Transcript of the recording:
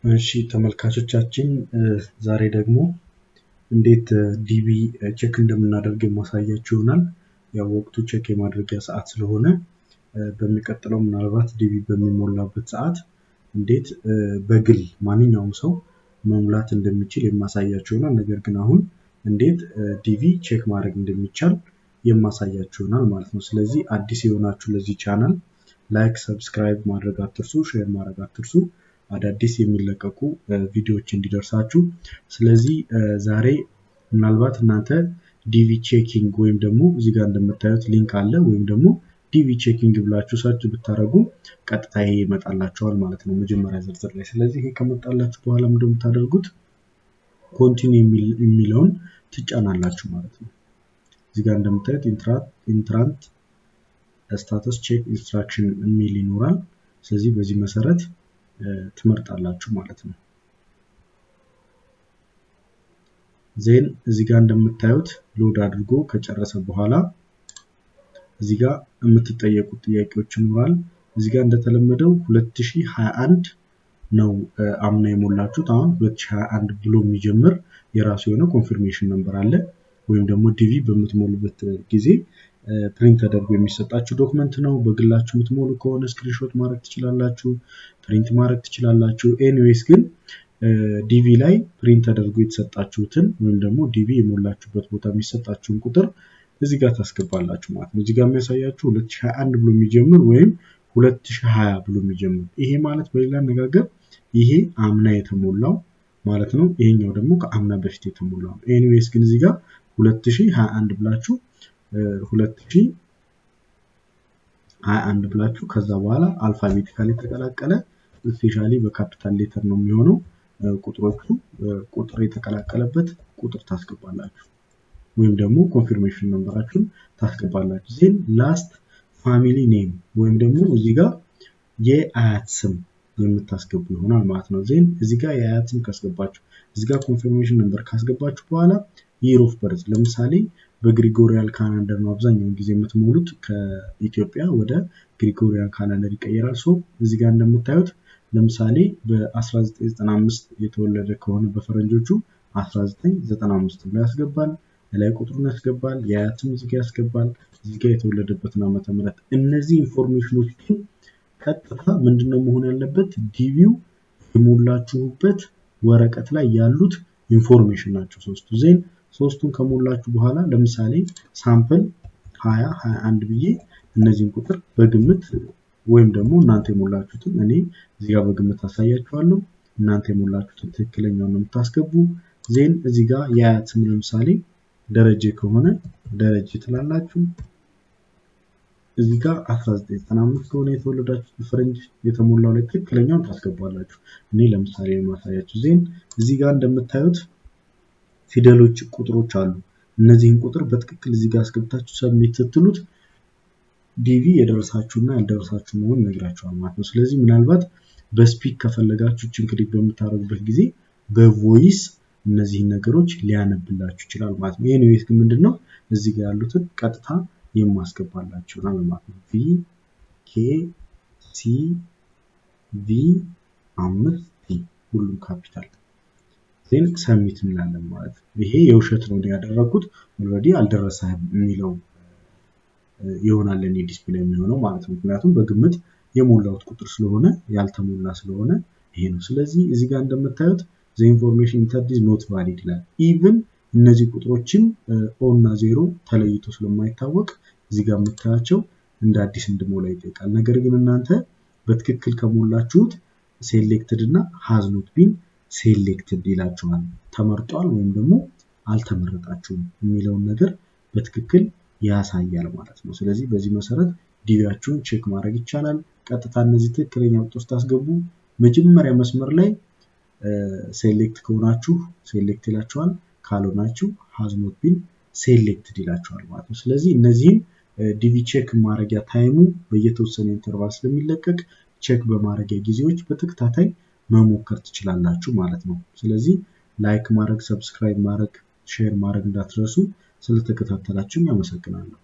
እሺ ተመልካቾቻችን ዛሬ ደግሞ እንዴት ዲቪ ቼክ እንደምናደርግ ማሳያችሁ ይሆናል። ያው ወቅቱ ቼክ የማድረጊያ ሰዓት ስለሆነ በሚቀጥለው ምናልባት ዲቪ በሚሞላበት ሰዓት እንዴት በግል ማንኛውም ሰው መሙላት እንደሚችል የማሳያችሁ ይሆናል። ነገር ግን አሁን እንዴት ዲቪ ቼክ ማድረግ እንደሚቻል የማሳያችሁ ይሆናል ማለት ነው። ስለዚህ አዲስ የሆናችሁ ለዚህ ቻናል ላይክ፣ ሰብስክራይብ ማድረግ አትርሱ፣ ሼር ማድረግ አትርሱ። አዳዲስ የሚለቀቁ ቪዲዮዎች እንዲደርሳችሁ። ስለዚህ ዛሬ ምናልባት እናንተ ዲቪ ቼኪንግ ወይም ደግሞ እዚህ ጋር እንደምታዩት ሊንክ አለ ወይም ደግሞ ዲቪ ቼኪንግ ብላችሁ ሰርች ብታረጉ ቀጥታ ይሄ ይመጣላችኋል ማለት ነው መጀመሪያ ዝርዝር ላይ። ስለዚህ ይሄ ከመጣላችሁ በኋላ ምንድነው የምታደርጉት? ኮንቲኒው የሚለውን ትጫናላችሁ ማለት ነው። እዚህ ጋር እንደምታዩት ኢንትራንት ስታተስ ቼክ ኢንስትራክሽን የሚል ይኖራል። ስለዚህ በዚህ መሰረት ትመርጣላችሁ ማለት ነው። ዜን እዚህ ጋር እንደምታዩት ሎድ አድርጎ ከጨረሰ በኋላ እዚህ ጋር የምትጠየቁት ጥያቄዎች ይኖራል። እዚህ ጋር እንደተለመደው 2021 ነው አምና የሞላችሁት። አሁን 2021 ብሎ የሚጀምር የራሱ የሆነ ኮንፊርሜሽን ነምበር አለ ወይም ደግሞ ዲቪ በምትሞሉበት ጊዜ ፕሪንት ተደርጎ የሚሰጣችሁ ዶክመንት ነው። በግላችሁ የምትሞሉ ከሆነ ስክሪንሾት ማድረግ ትችላላችሁ፣ ፕሪንት ማድረግ ትችላላችሁ። ኤኒዌይስ ግን ዲቪ ላይ ፕሪንት ተደርጎ የተሰጣችሁትን ወይም ደግሞ ዲቪ የሞላችሁበት ቦታ የሚሰጣችሁን ቁጥር እዚህ ጋር ታስገባላችሁ ማለት ነው። እዚህ ጋር የሚያሳያችሁ 2021 ብሎ የሚጀምር ወይም 2020 ብሎ የሚጀምር። ይሄ ማለት በሌላ አነጋገር ይሄ አምና የተሞላው ማለት ነው። ይሄኛው ደግሞ ከአምና በፊት የተሞላው። ኤኒዌይስ ግን እዚህ ጋር 2021 ብላችሁ 2021 ብላችሁ ከዛ በኋላ አልፋቤቲካሊ ተቀላቀለ ስፔሻሊ በካፒታል ሌተር ነው የሚሆነው። ቁጥሮቹ ቁጥር የተቀላቀለበት ቁጥር ታስገባላችሁ ወይም ደግሞ ኮንፊርሜሽን ነምበራችሁን ታስገባላችሁ። ዜን ላስት ፋሚሊ ኔም ወይም ደግሞ እዚህ ጋር የአያት ስም የምታስገቡ ይሆናል ማለት ነው። ዜን እዚህ ጋር የአያት ስም ካስገባችሁ እዚህ ጋር ኮንፊርሜሽን ነምበር ካስገባችሁ በኋላ year of birth ለምሳሌ በግሪጎሪያል ካላንደር ነው አብዛኛውን ጊዜ የምትሞሉት። ከኢትዮጵያ ወደ ግሪጎሪያል ካላንደር ይቀየራል። ሶ እዚህ ጋር እንደምታዩት ለምሳሌ በ1995 የተወለደ ከሆነ በፈረንጆቹ 1995 ብሎ ያስገባል። ላይ ቁጥሩን ያስገባል፣ የአያትም እዚህ ጋር ያስገባል፣ እዚህ ጋር የተወለደበትን ዓመተ ምህረት። እነዚህ ኢንፎርሜሽኖች ቀጥታ ምንድነው መሆን ያለበት? ዲቪው የሞላችሁበት ወረቀት ላይ ያሉት ኢንፎርሜሽን ናቸው ሶስቱ። ዜን ሶስቱን ከሞላችሁ በኋላ ለምሳሌ ሳምፕል 2021 ብዬ እነዚህን ቁጥር በግምት ወይም ደግሞ እናንተ የሞላችሁትን እኔ እዚህ ጋር በግምት አሳያችኋለሁ። እናንተ የሞላችሁትን ትክክለኛውን ነው የምታስገቡ። ዜን እዚህ ጋር የአያት ስም ለምሳሌ ደረጀ ከሆነ ደረጀ ትላላችሁ። እዚህ ጋር 1995 ከሆነ የተወለዳችሁት ፈረንጅ የተሞላው ላይ ትክክለኛውን ታስገባላችሁ። እኔ ለምሳሌ ማሳያችሁ። ዜን እዚህ ጋር እንደምታዩት ፊደሎች ቁጥሮች አሉ። እነዚህን ቁጥር በትክክል እዚህ ጋር አስገብታችሁ ሰብሚት ስትሉት ዲቪ የደረሳችሁና ያልደረሳችሁ መሆኑን ይነግራችኋል ማለት ነው። ስለዚህ ምናልባት በስፒክ ከፈለጋችሁ ክሊክ በምታደርጉበት ጊዜ በቮይስ እነዚህን ነገሮች ሊያነብላችሁ ይችላል ማለት ነው። ኤኒዌይስ ግን ምንድነው እዚህ ጋር ያሉትን ቀጥታ የማስገባላችሁ ነው ማለት ነው። ቪ ኬ ሲ ቪ 5 ቲ ሁሉም ካፒታል። ዜን ሰብሚት እንላለን ማለት ነው። ይሄ የውሸት ነው ያደረኩት ኦልሬዲ አልደረሰህም የሚለው ይሆናል ለኔ ዲስፕሌይ የሚሆነው ማለት ነው። ምክንያቱም በግምት የሞላውት ቁጥር ስለሆነ ያልተሞላ ስለሆነ ይሄ ነው። ስለዚህ እዚህ ጋር እንደምታዩት the information entered is not valid ይላል። ኢቭን እነዚህ ቁጥሮችን ኦ እና 0 ተለይቶ ስለማይታወቅ እዚህ ጋር የምታያቸው እንደ አዲስ እንድሞላ ይጠይቃል። ነገር ግን እናንተ በትክክል ከሞላችሁት ሴሌክትድ እና has not been selected ይላችኋል። ተመርጧል ወይም ደግሞ አልተመረጣችሁም የሚለውን ነገር በትክክል ያሳያል ማለት ነው። ስለዚህ በዚህ መሰረት ዲቪያችሁን ቼክ ማድረግ ይቻላል። ቀጥታ እነዚህ ትክክለኛ ቁጥሮች ታስገቡ። መጀመሪያ መስመር ላይ ሴሌክት ከሆናችሁ ሴሌክት ይላችኋል፣ ካልሆናችሁ has not been selected ይላችኋል ማለት ነው። ስለዚህ እነዚህን ዲቪ ቼክ ማድረጊያ ታይሙ በየተወሰነ ኢንተርቫል ስለሚለቀቅ ቼክ በማድረጊያ ጊዜዎች በተከታታይ መሞከር ትችላላችሁ ማለት ነው። ስለዚህ ላይክ ማድረግ፣ ሰብስክራይብ ማድረግ፣ ሼር ማድረግ እንዳትረሱ። ስለተከታተላችሁኝ አመሰግናለሁ።